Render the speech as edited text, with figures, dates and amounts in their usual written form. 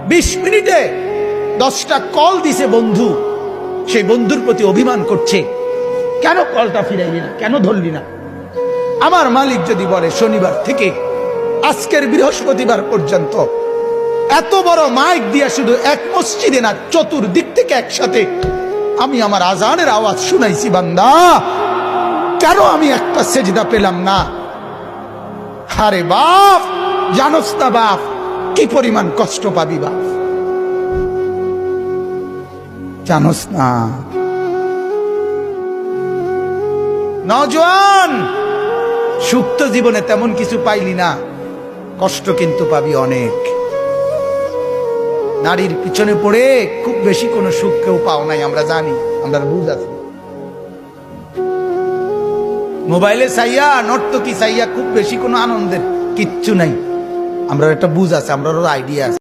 20 মিনিটে 10টা কল দিছে বন্ধু, সেই বন্ধুর প্রতি অভিমান করছে, কেন কলটা ফিরাইলি না, কেন ধরলি না। আমার মালিক যদি বলে শনিবার থেকে আজকের বৃহস্পতিবার পর্যন্ত এত বড় মাইক দিয়া শুধু এক মসজিদে না, চতুর্দিক থেকে একসাথে আমি আমার আজানের আওয়াজ শুনাইছি, বান্দা কেন আমি একটা সেজদা পেলাম না। আরে বাপ, জানোস না বাপ কি পরিমাণ কষ্ট পাবি বাপ, জানোস না। নওজোয়ান, সুখ তো জীবনে তেমন কিছু পাইলি না, কষ্ট কিন্তু পাবি অনেক। নারীর পিছনে পড়ে খুব বেশি কোনো সুখ কেউ পাও নাই, আমরা জানি, আমরা বুঝ আছি। মোবাইলে চাইয়া, নর্তকী চাইয়া খুব বেশি কোনো আনন্দের কিচ্ছু নাই, আমরা একটা বুঝ আছে, আমরা আইডিয়া আছে।